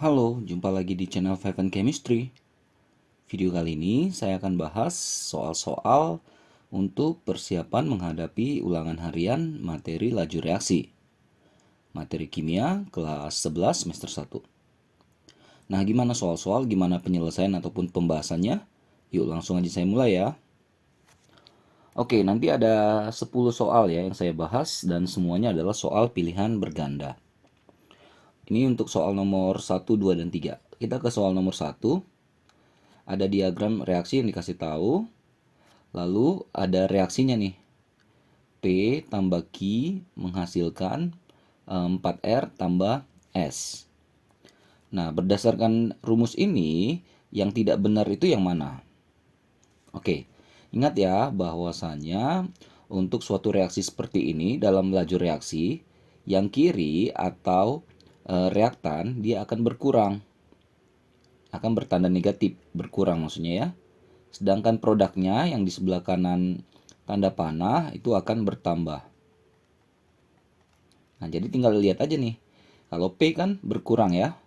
Halo, jumpa lagi di channel Five and Chemistry. Video kali ini saya akan bahas soal-soal untuk persiapan menghadapi ulangan harian materi laju reaksi. Materi kimia kelas 11 semester 1. Nah, gimana soal-soal, gimana penyelesaian ataupun pembahasannya? Yuk langsung aja saya mulai ya. Oke, nanti ada 10 soal ya yang saya bahas dan semuanya adalah soal pilihan berganda. Ini untuk soal nomor 1, 2, dan 3. Kita ke soal nomor 1. Ada diagram reaksi yang dikasih tahu. Lalu ada reaksinya nih. P tambah Q menghasilkan 4R tambah S. Nah, berdasarkan rumus ini, yang tidak benar itu yang mana? Oke, ingat ya bahwasanya untuk suatu reaksi seperti ini dalam laju reaksi, yang kiri atau reaktan dia akan berkurang. Akan bertanda negatif, berkurang maksudnya ya. Sedangkan produknya yang di sebelah kanan tanda panah itu akan bertambah. Nah, jadi tinggal lihat aja nih. Kalau P kan berkurang ya,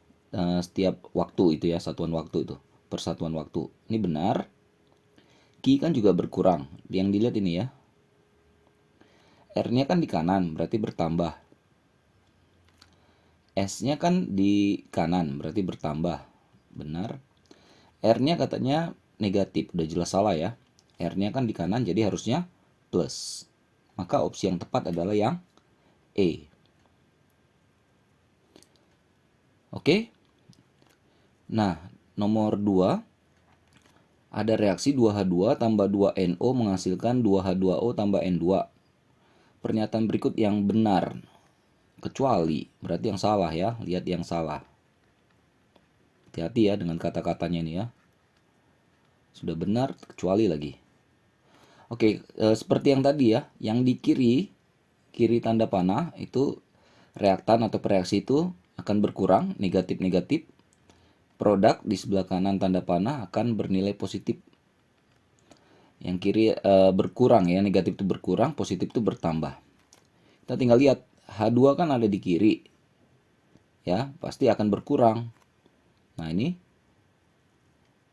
setiap waktu itu ya, satuan waktu itu, persatuan waktu. Ini benar. Q kan juga berkurang. Yang dilihat ini ya. R-nya kan di kanan, berarti bertambah. S-nya kan di kanan, berarti bertambah. Benar. R-nya katanya negatif, udah jelas salah ya. R-nya kan di kanan, jadi harusnya plus. Maka opsi yang tepat adalah yang E. Oke. Nah, nomor 2. Ada reaksi 2H2 tambah 2NO menghasilkan 2H2O tambah N2. Pernyataan berikut yang benar. Kecuali, berarti yang salah ya. Lihat yang salah. Hati-hati ya dengan kata-katanya ini ya. Sudah benar, kecuali lagi. Oke, seperti yang tadi ya. Yang di kiri tanda panah itu reaktan atau reaksi itu akan berkurang, negatif-negatif. Produk di sebelah kanan tanda panah akan bernilai positif. Yang kiri berkurang ya, negatif itu berkurang, positif itu bertambah. Kita tinggal lihat, H2 kan ada di kiri. Ya, pasti akan berkurang. Nah, ini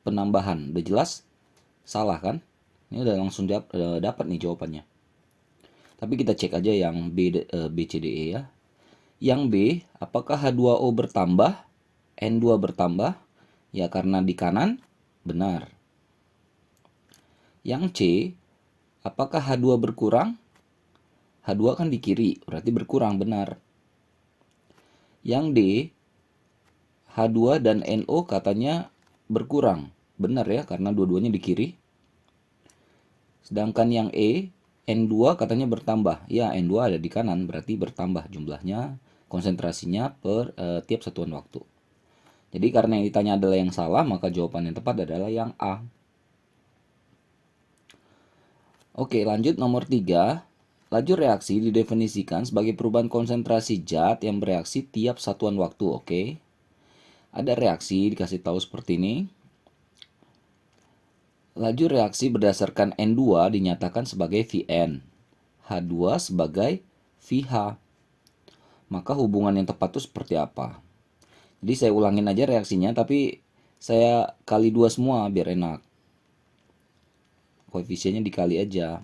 penambahan. Udah jelas salah kan? Ini udah langsung dapat nih jawabannya. Tapi kita cek aja yang B, C, D, E ya. Yang B, apakah H2O bertambah? N2 bertambah? Ya, karena di kanan, benar. Yang C, apakah H2 berkurang? H2 kan di kiri, berarti berkurang, benar. Yang D, H2 dan NO katanya berkurang. Benar ya, karena dua-duanya di kiri. Sedangkan yang E, N2 katanya bertambah. Ya, N2 ada di kanan, berarti bertambah jumlahnya, konsentrasinya per tiap satuan waktu. Jadi karena yang ditanya adalah yang salah, maka jawaban yang tepat adalah yang A. Oke, lanjut nomor 3. Laju reaksi didefinisikan sebagai perubahan konsentrasi zat yang bereaksi tiap satuan waktu. Oke. Ada reaksi dikasih tahu seperti ini. Laju reaksi berdasarkan N2 dinyatakan sebagai Vn. H2 sebagai VH. Maka hubungan yang tepat itu seperti apa? Jadi saya ulangin aja reaksinya, tapi saya kali 2 semua biar enak. Koefisiennya dikali aja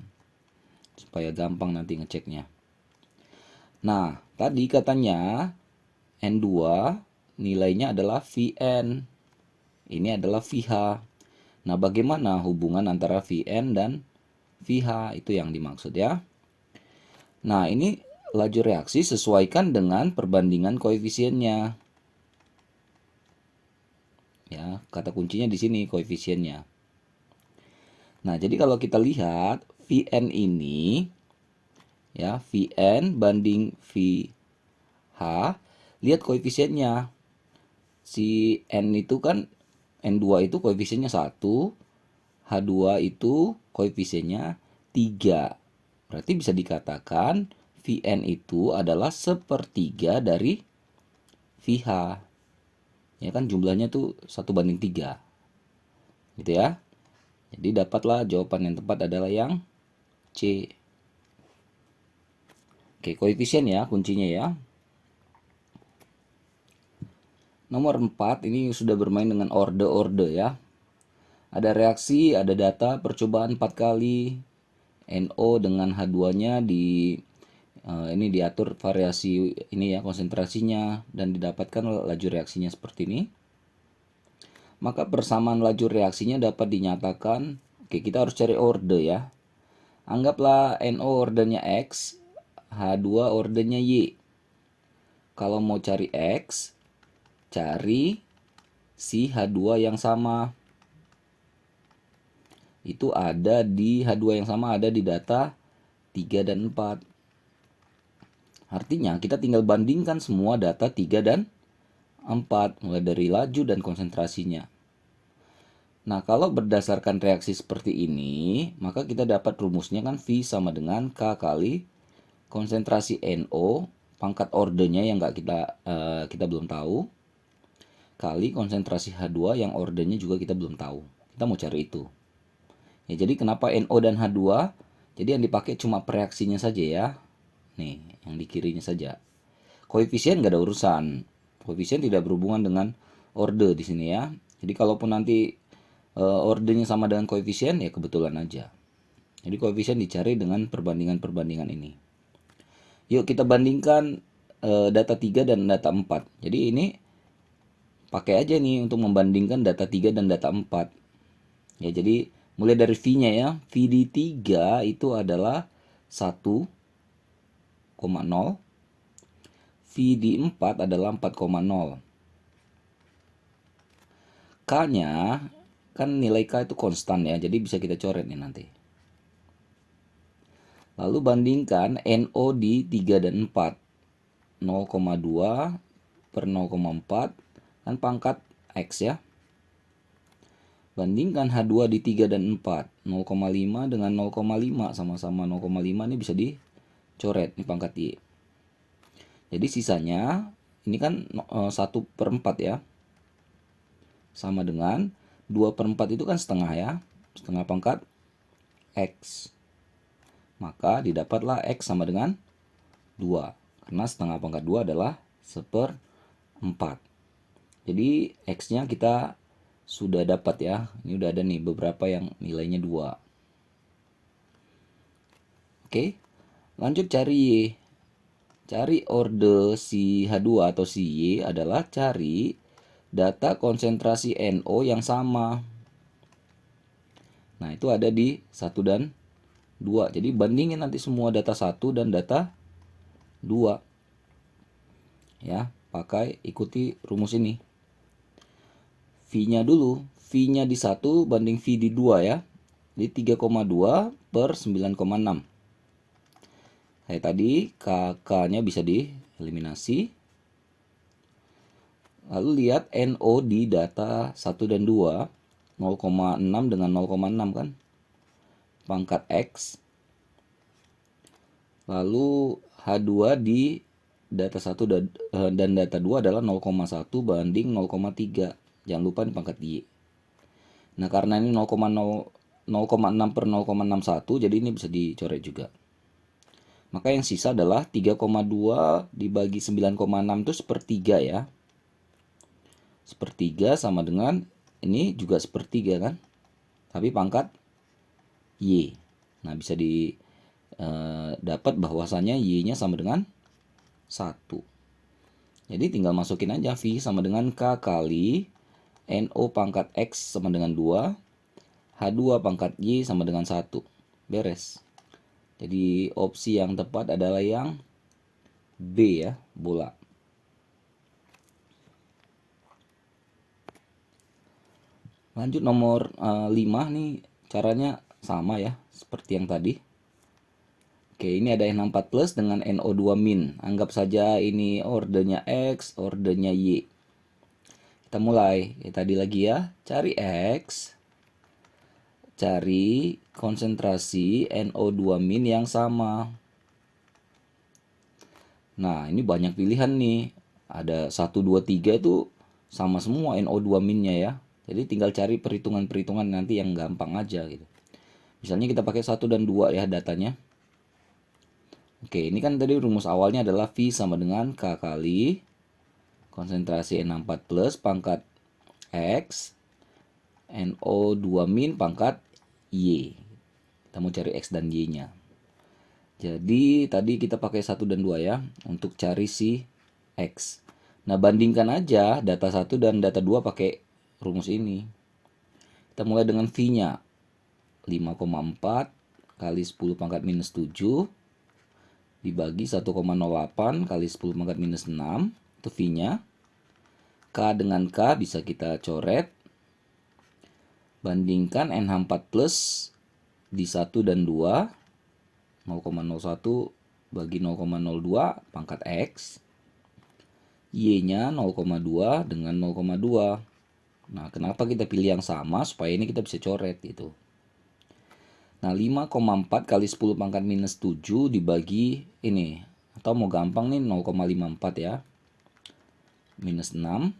supaya gampang nanti ngeceknya. Nah, tadi katanya N2 nilainya adalah Vn. Ini adalah VH. Nah, bagaimana hubungan antara Vn dan VH? Itu yang dimaksud ya. Nah, ini laju reaksi sesuaikan dengan perbandingan koefisiennya. Ya, kata kuncinya di sini koefisiennya. Nah, jadi kalau kita lihat Vn ini ya, Vn banding VH, lihat koefisiennya. Si N itu kan N2 itu koefisiennya 1, H2 itu koefisiennya 3. Berarti bisa dikatakan Vn itu adalah sepertiga dari VH. Ya kan jumlahnya tuh 1:3. Gitu ya. Jadi dapatlah jawaban yang tepat adalah yang C. Oke, koefisien ya kuncinya ya. Nomor 4 ini sudah bermain dengan orde-orde ya. Ada reaksi, ada data percobaan 4 kali. NO dengan H2-nya ini diatur variasi ini ya konsentrasinya dan didapatkan laju reaksinya seperti ini. Maka persamaan laju reaksinya dapat dinyatakan. Oke, kita harus cari orde ya. Anggaplah NO ordenya X, H2 ordenya Y. Kalau mau cari X, cari si H2 yang sama. Itu ada di H2 yang sama ada di data 3 dan 4. Artinya kita tinggal bandingkan semua data 3 dan 4 mulai dari laju dan konsentrasinya. Nah, kalau berdasarkan reaksi seperti ini, maka kita dapat rumusnya kan V sama dengan K kali konsentrasi NO, pangkat ordenya yang kita belum tahu, kali konsentrasi H2 yang ordenya juga kita belum tahu. Kita mau cari itu. Ya, jadi kenapa NO dan H2? Jadi yang dipakai cuma pereaksinya saja ya. Nih, yang di kirinya saja. Koefisien nggak ada urusan. Koefisien tidak berhubungan dengan orde di sini ya. Jadi kalaupun nanti ordenya sama dengan koefisien ya kebetulan aja. Jadi koefisien dicari dengan perbandingan-perbandingan ini. Yuk kita bandingkan data 3 dan data 4. Jadi ini pakai aja nih untuk membandingkan data 3 dan data 4. Ya, jadi mulai dari V-nya ya. V di 3 itu adalah 1,0. V di 4 adalah 4,0. K-nya kan nilai K itu konstan ya, jadi bisa kita coret nih nanti. Lalu bandingkan NO di 3 dan 4. 0,2 per 0,4 kan pangkat X ya. Bandingkan H2 di 3 dan 4. 0,5 dengan 0,5 sama-sama 0,5 ini bisa dicoret nih pangkat Y. Jadi sisanya ini kan 1 per 4 ya. Sama dengan 2 per 4 itu kan setengah ya. Setengah pangkat X. Maka didapatlah X sama dengan 2. Karena setengah pangkat 2 adalah 1/4. Jadi X-nya kita sudah dapat ya. Ini udah ada nih beberapa yang nilainya 2. Oke. Lanjut cari Y. Cari orde si H2 atau si Y adalah cari data konsentrasi NO yang sama. Nah, itu ada di 1 dan 2. Jadi bandingin nanti semua data 1 dan data 2. Ya, ikuti rumus ini. V-nya dulu. V-nya di 1 banding V di 2 ya. Jadi 3,2 per 9,6. Kayak tadi, KK-nya bisa dieliminasi. Lalu lihat NO di data 1 dan 2, 0,6 dengan 0,6 kan. Pangkat X. Lalu H2 di data 1 dan data 2 adalah 0,1 banding 0,3. Jangan lupa di pangkat Y. Nah, karena ini 0,6 per 0,61, jadi ini bisa dicoret juga. Maka yang sisa adalah 3,2 dibagi 9,6 itu sepertiga ya. Sepertiga sama dengan ini juga sepertiga kan. Tapi pangkat Y. Nah, bisa dapat bahwasannya Y-nya sama dengan 1. Jadi tinggal masukin aja V sama dengan K kali NO pangkat X sama dengan 2. H2 pangkat Y sama dengan 1. Beres. Jadi opsi yang tepat adalah yang B ya, bola. Lanjut nomor 5 nih, caranya sama ya, seperti yang tadi. Oke, ini ada N4 plus dengan NO2 min. Anggap saja ini ordenya X, ordenya Y. Kita mulai, tadi lagi ya, cari X. Cari konsentrasi NO2 min yang sama. Nah, ini banyak pilihan nih. Ada 1, 2, 3 itu sama semua NO2 minnya ya. Jadi tinggal cari perhitungan-perhitungan nanti yang gampang aja gitu. Misalnya kita pakai 1 dan 2 ya datanya. Oke, ini kan tadi rumus awalnya adalah V sama dengan K kali konsentrasi NH4 plus pangkat X, NO2 min pangkat Y. Kita mau cari X dan Y-nya. Jadi tadi kita pakai 1 dan 2 ya untuk cari si X. Nah, bandingkan aja data 1 dan data 2 pakai rumus ini. Kita mulai dengan V-nya. 5,4 kali 10 pangkat minus 7 dibagi 1,08 kali 10 pangkat minus 6. Itu V-nya. K dengan K bisa kita coret. Bandingkan NH4 plus di 1 dan 2. 0,01 bagi 0,02 pangkat X. Y-nya 0,2 dengan 0,2. Nah, kenapa kita pilih yang sama? Supaya ini kita bisa coret gitu. Nah, 5,4 kali 10 pangkat minus 7 dibagi ini. Atau mau gampang nih 0,54 ya. Minus 6.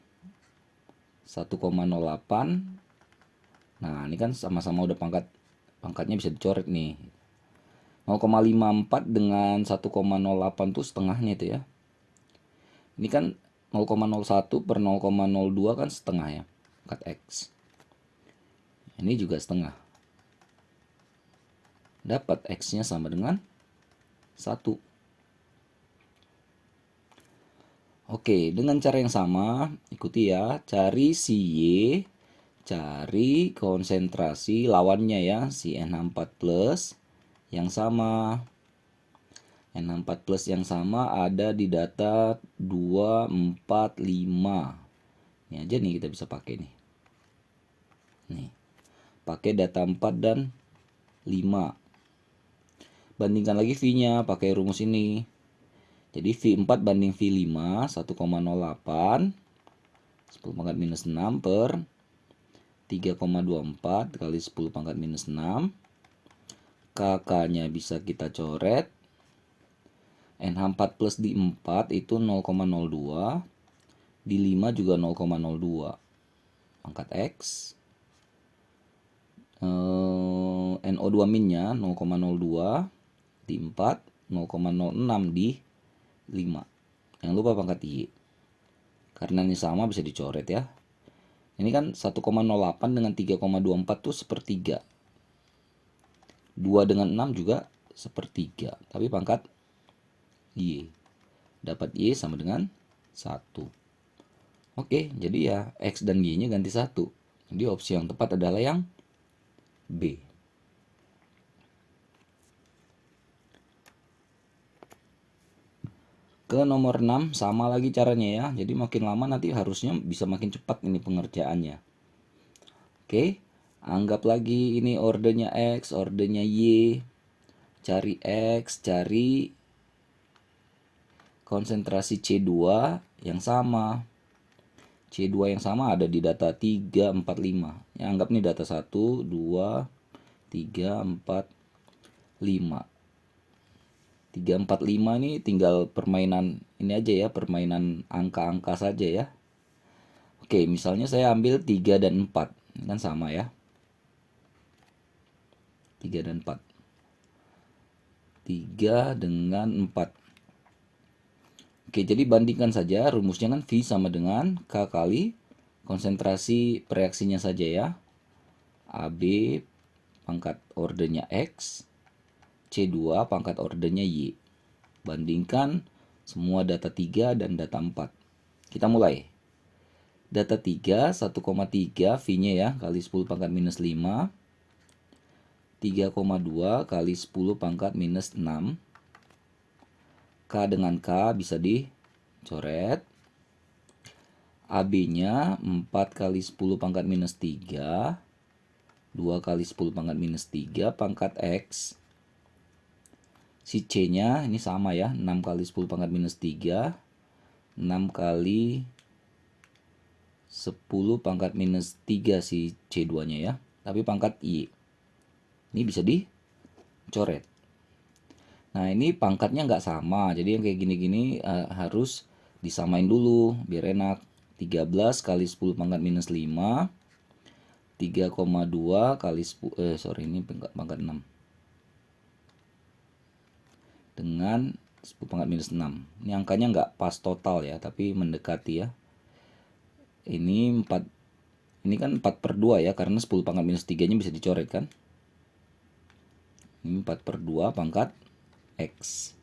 1,08. Nah, ini kan sama-sama udah pangkatnya bisa dicoret nih. 0,54 dengan 1,08 tuh setengahnya itu ya. Ini kan 0,01 per 0,02 kan setengah ya. Pangkat X. Ini juga setengah. Dapat X-nya sama dengan 1. Oke, dengan cara yang sama, ikuti ya. Cari si Y, cari konsentrasi lawannya ya, si NH4 plus yang sama. NH4 plus yang sama ada di data 2, 4, 5. Ini aja nih kita bisa pakai nih. Nih, pakai data 4 dan 5. Bandingkan lagi V-nya pakai rumus ini. Jadi V4 banding V5 1,08 10 pangkat minus 6 per 3,24 kali 10 pangkat minus 6. KK-nya bisa kita coret. NH4 plus di 4 itu 0,02. Di 5 juga 0,02. Pangkat X. NO2 minnya 0,02 di 4, 0,06 di 5. Jangan lupa pangkat Y. Karena ini sama bisa dicoret ya. Ini kan 1,08 dengan 3,24 tuh sepertiga. 2 dengan 6 juga sepertiga. Tapi pangkat Y. Dapat Y sama dengan 1. Oke, jadi ya X dan Y-nya ganti 1. Jadi opsi yang tepat adalah yang B. Ke nomor 6 sama lagi caranya ya. Jadi makin lama nanti harusnya bisa makin cepat ini pengerjaannya. Oke, anggap lagi ini ordernya X, ordernya Y. Cari X, cari konsentrasi C2 yang sama. C2 yang sama ada di data 3, 4, 5. Ya, anggap nih data 1, 2, 3, 4, 5. 3, 4, 5 ini tinggal permainan ini aja ya, permainan angka-angka saja ya. Oke, misalnya saya ambil 3 dan 4. Ini kan sama ya. 3 dan 4. 3 dengan 4. Oke, jadi bandingkan saja rumusnya kan V sama dengan K kali konsentrasi reaksinya saja ya. AB pangkat ordernya X, C2 pangkat ordernya Y. Bandingkan semua data 3 dan data 4. Kita mulai. Data 3, 1,3 V-nya ya, kali 10 pangkat minus 5. 3,2 kali 10 pangkat minus 6. K dengan K bisa dicoret. AB-nya 4 kali 10 pangkat minus 3. 2 kali 10 pangkat minus 3 pangkat X. Si C-nya ini sama ya, 6 kali 10 pangkat minus 3. 6 kali 10 pangkat minus 3 si C2-nya ya. Tapi pangkat Y. Ini bisa dicoret. Nah, ini pangkatnya nggak sama. Jadi yang kayak gini-gini harus disamain dulu biar enak. 13 kali 10 pangkat minus 5. 3,2 kali 10, ini pangkat 6. Dengan 10 pangkat minus 6. Ini angkanya nggak pas total ya, tapi mendekati ya. Ini 4, ini kan 4/2 ya, karena 10 pangkat minus 3-nya bisa dicoret kan. Ini 4/2 pangkat X.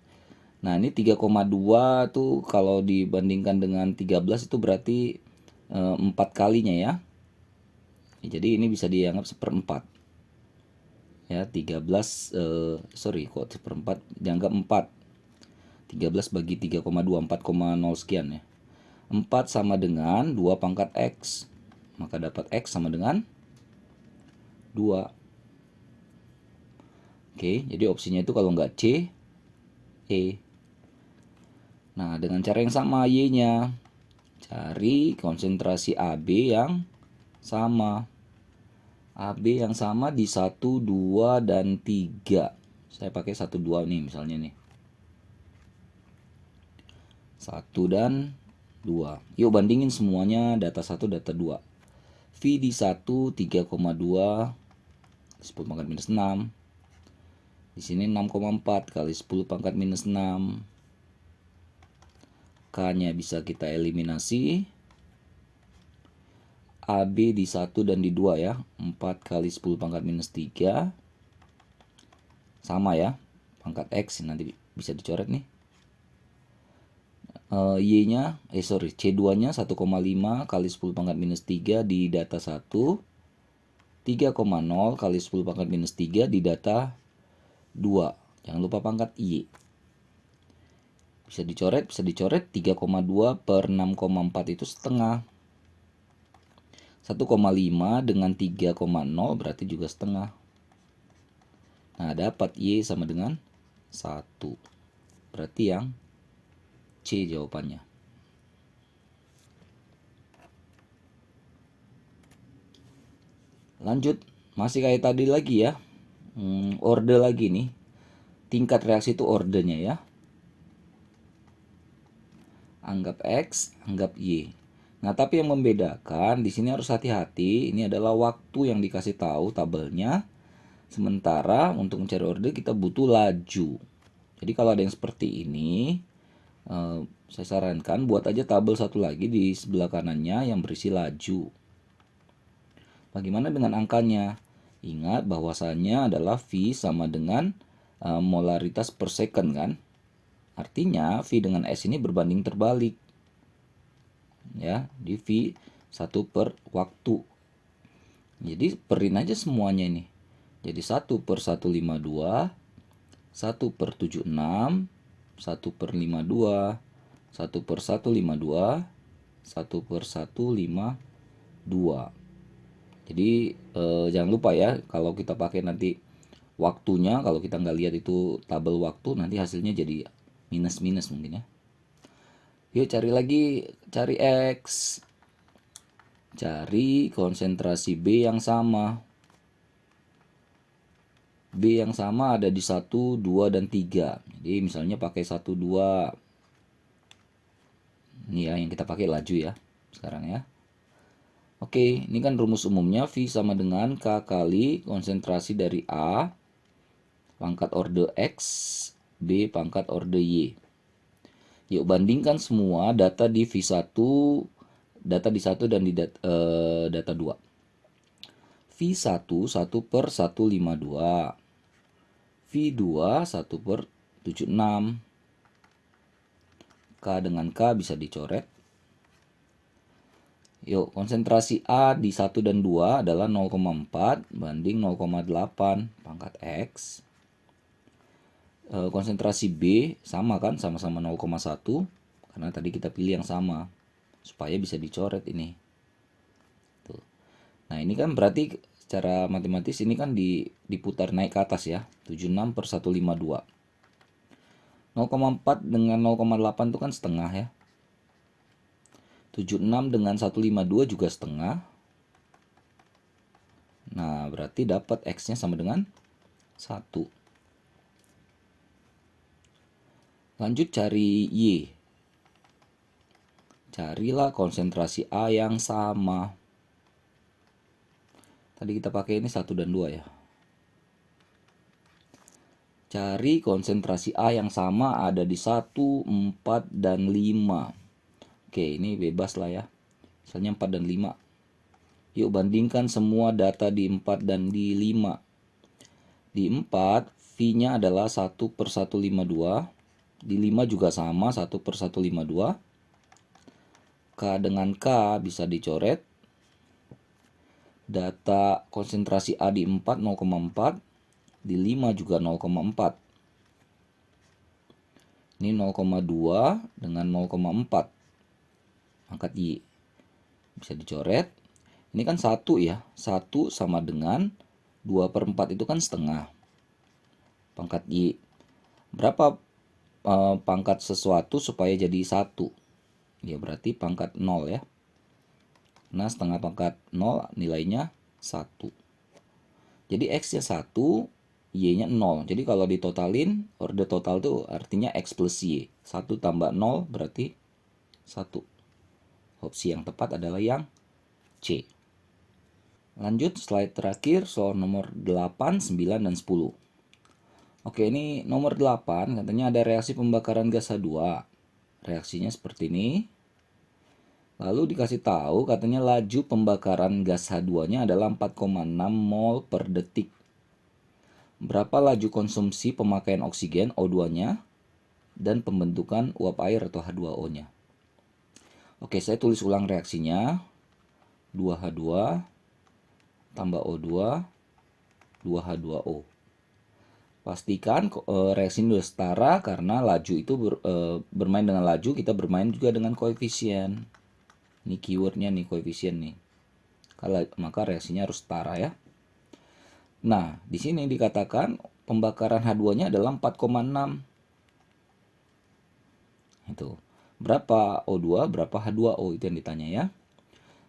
Nah ini 3,2 tuh kalau dibandingkan dengan 13 itu berarti 4 kalinya ya. Jadi ini bisa dianggap 1/4 ya. 13 sorry kok 1/4, dianggap 4. 13 bagi 3,2, 4,0 sekian ya. 4 sama dengan 2 pangkat X, maka dapat X sama dengan 2. Oke, jadi opsinya itu kalau nggak C, E. Nah dengan cara yang sama Y-nya, cari konsentrasi AB yang sama. AB yang sama di 1, 2, dan 3. Saya pakai 1, 2 nih misalnya nih. 1 dan 2. Yuk bandingin semuanya, data 1, data 2. V di 1 3,2 10 pangkat minus 6. Di sini 6,4 kali 10 pangkat minus 6. K-nya bisa kita eliminasi. AB di 1 dan di 2 ya. 4 kali 10 pangkat minus 3. Sama ya. Pangkat X nanti bisa dicoret nih. Y-nya, C2-nya 1,5 kali 10 pangkat minus 3 di data 1. 3,0 kali 10 pangkat minus 3 di data 2. Jangan lupa pangkat Y. Bisa dicoret, 3,2 per 6,4 itu setengah. 1,5 dengan 3,0 berarti juga setengah. Nah, dapat Y sama dengan 1. Berarti yang C jawabannya. Lanjut, masih kayak tadi lagi ya. Orde lagi nih. Tingkat reaksi itu ordenya ya. Anggap X, anggap Y. Nah, tapi yang membedakan di sini harus hati-hati. Ini adalah waktu yang dikasih tahu tabelnya. Sementara untuk mencari orde kita butuh laju. Jadi kalau ada yang seperti ini, saya sarankan buat aja tabel satu lagi di sebelah kanannya yang berisi laju. Bagaimana dengan angkanya? Ingat bahwasannya adalah V sama dengan molaritas per second kan. Artinya V dengan S ini berbanding terbalik. Ya, di V 1 per waktu. Jadi perin aja semuanya ini. Jadi 1 per 152, 1 per 76, 1 per 52, 1 per 152, 1 per 152. Jadi jangan lupa ya, kalau kita pakai nanti waktunya, kalau kita nggak lihat itu tabel waktu, nanti hasilnya jadi minus-minus mungkin ya. Yuk cari lagi, cari X. Cari konsentrasi B yang sama. B yang sama ada di 1, 2, dan 3. Jadi misalnya pakai 1, 2. Ini ya yang kita pakai laju ya sekarang ya. Oke, ini kan rumus umumnya V sama dengan K kali konsentrasi dari A pangkat orde X, B pangkat orde Y. Yuk bandingkan semua data di V1, data di 1 dan di data 2. V1 1 per 152. V2 1 per 76. K dengan K bisa dicoret. Yuk, konsentrasi A di 1 dan 2 adalah 0,4 banding 0,8 pangkat X. Konsentrasi B sama kan, sama-sama 0,1 karena tadi kita pilih yang sama supaya bisa dicoret ini. Tuh. Nah, ini kan berarti secara matematis ini kan diputar naik ke atas ya. 76 per 152. 0,4 dengan 0,8 itu kan setengah ya. 76 dengan 152 juga setengah. Nah, berarti dapat X-nya sama dengan 1. Lanjut cari Y. Carilah konsentrasi A yang sama. Tadi kita pakai ini 1 dan 2 ya. Cari konsentrasi A yang sama ada di 1, 4, dan 5. Oke, ini bebas lah ya. Misalnya 4 dan 5. Yuk bandingkan semua data di 4 dan di 5. Di 4, V-nya adalah 1/152. Di 5 juga sama, 1/152. K dengan K bisa dicoret. Data konsentrasi A di 4, 0,4. Di 5 juga 0,4. Ini 0,2 dengan 0,4. Pangkat Y. Bisa dicoret. Ini kan 1 ya. 1 sama dengan 2/4 itu kan setengah. Pangkat Y. Berapa pangkat sesuatu supaya jadi 1? Ya berarti pangkat 0 ya. Nah setengah pangkat 0 nilainya 1. Jadi X-nya 1, Y-nya 0. Jadi kalau ditotalin, order total itu artinya X plus Y. 1 tambah 0 berarti 1. Opsi yang tepat adalah yang C. Lanjut slide terakhir soal nomor 8, 9, dan 10. Oke, ini nomor 8 katanya ada reaksi pembakaran gas H2. Reaksinya seperti ini. Lalu dikasih tahu katanya laju pembakaran gas H2-nya adalah 4,6 mol per detik. Berapa laju konsumsi pemakaian oksigen O2-nya dan pembentukan uap air atau H2O-nya. Oke, saya tulis ulang reaksinya. 2H2 tambah O2, 2H2O. Pastikan reaksi ini sudah setara karena laju itu bermain dengan laju, kita bermain juga dengan koefisien. Ini keywordnya nih, koefisien nih. Maka reaksinya harus setara ya. Nah, di sini dikatakan pembakaran H2-nya adalah 4,6. Itu. Berapa O2, berapa H2O itu yang ditanya ya.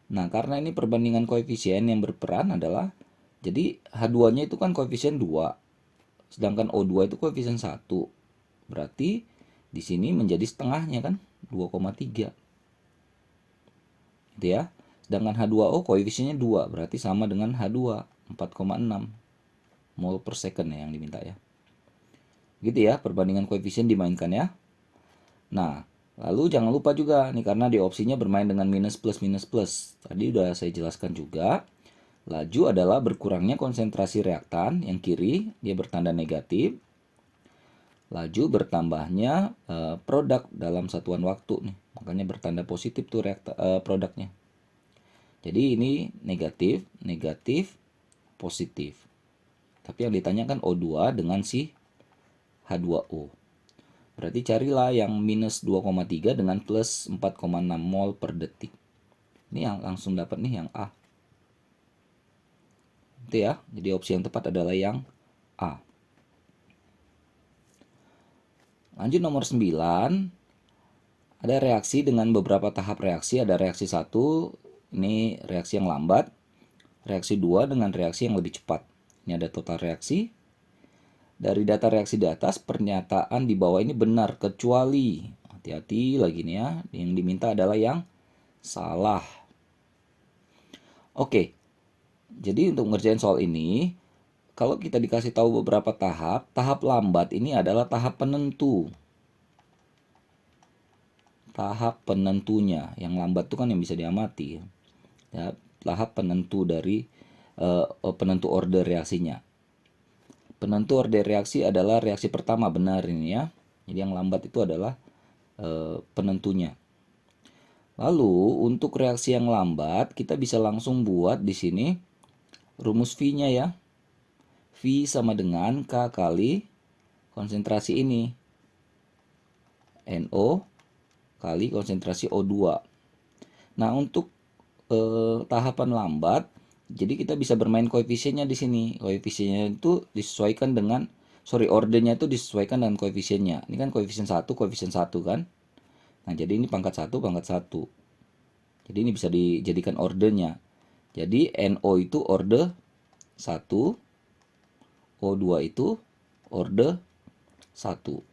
Nah, karena ini perbandingan koefisien yang berperan adalah, jadi H2-nya itu kan koefisien 2, sedangkan O2 itu koefisien 1. Berarti di sini menjadi setengahnya kan, 2,3. Gitu ya. Sedangkan H2O koefisiennya 2, berarti sama dengan H2, 4,6 mol per second ya yang diminta ya. Gitu ya, perbandingan koefisien dimainkan ya. Nah, lalu jangan lupa juga nih karena di opsinya bermain dengan minus plus minus plus. Tadi udah saya jelaskan juga. Laju adalah berkurangnya konsentrasi reaktan, yang kiri dia bertanda negatif. Laju bertambahnya produk dalam satuan waktu nih. Makanya bertanda positif tuh produknya. Jadi ini negatif, negatif, positif. Tapi yang ditanyakan O2 dengan si H2O. Berarti carilah yang minus 2,3 dengan plus 4,6 mol per detik. Ini yang langsung dapat nih yang A. Itu ya. Jadi opsi yang tepat adalah yang A. Lanjut nomor 9. Ada reaksi dengan beberapa tahap reaksi. Ada reaksi 1, ini reaksi yang lambat. Reaksi 2 dengan reaksi yang lebih cepat. Ini ada total reaksi. Dari data reaksi di atas, pernyataan di bawah ini benar kecuali, hati-hati lagi nih ya, yang diminta adalah yang salah. Oke, jadi untuk ngerjain soal ini, kalau kita dikasih tahu beberapa tahap, tahap lambat ini adalah tahap penentu. Tahap penentunya, yang lambat itu kan yang bisa diamati. Ya, tahap penentu dari penentu order reaksinya. Penentu order reaksi adalah reaksi pertama, benar ini ya. Jadi yang lambat itu adalah penentunya. Lalu untuk reaksi yang lambat kita bisa langsung buat di sini rumus V-nya ya. V sama dengan K kali konsentrasi ini. NO kali konsentrasi O2. Nah, untuk tahapan lambat, jadi kita bisa bermain koefisiennya di sini. Koefisiennya itu disesuaikan dengan ordernya itu disesuaikan dengan koefisiennya. Ini kan koefisien 1 kan. Nah, jadi ini pangkat 1 pangkat 1. Jadi ini bisa dijadikan ordernya. Jadi NO itu order 1, O2 itu order 1.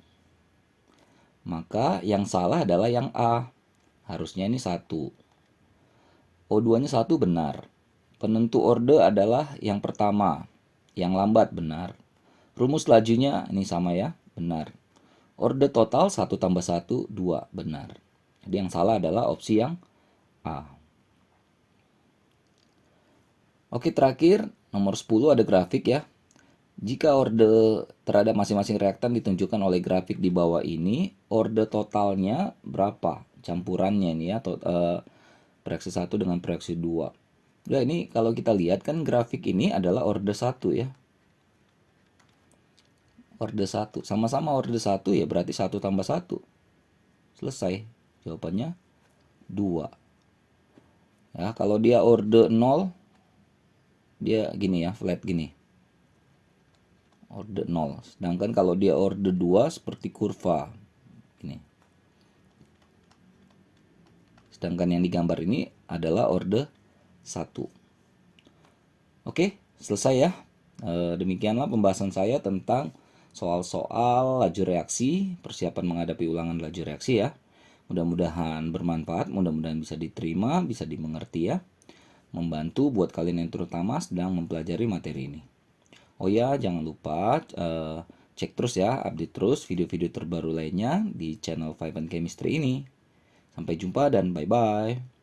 Maka yang salah adalah yang A. Harusnya ini 1. O2-nya 1 benar. Penentu order adalah yang pertama, yang lambat benar. Rumus lajunya ini sama ya, benar. Order total 1 tambah 1, 2, benar. Jadi yang salah adalah opsi yang A. Oke, terakhir nomor 10 ada grafik ya. Jika orde terhadap masing-masing reaktan ditunjukkan oleh grafik di bawah ini, orde totalnya berapa? Campurannya ini ya, reaksi 1 dengan reaksi 2. Ya, ini kalau kita lihat kan grafik ini adalah orde 1 ya. Orde 1, sama-sama orde 1 ya, berarti 1 tambah 1. Selesai. Jawabannya 2. Ya, kalau dia orde 0, dia gini ya, flat gini. Orde 0. Sedangkan kalau dia orde 2 seperti kurva. Ini. Sedangkan yang digambar ini adalah orde 1. Oke, selesai ya. Demikianlah pembahasan saya tentang soal-soal laju reaksi, persiapan menghadapi ulangan laju reaksi ya. Mudah-mudahan bermanfaat, mudah-mudahan bisa diterima, bisa dimengerti ya. Membantu buat kalian yang terutama sedang mempelajari materi ini. Oh ya, jangan lupa cek terus ya, update terus video-video terbaru lainnya di channel Five and Chemistry ini. Sampai jumpa dan bye-bye.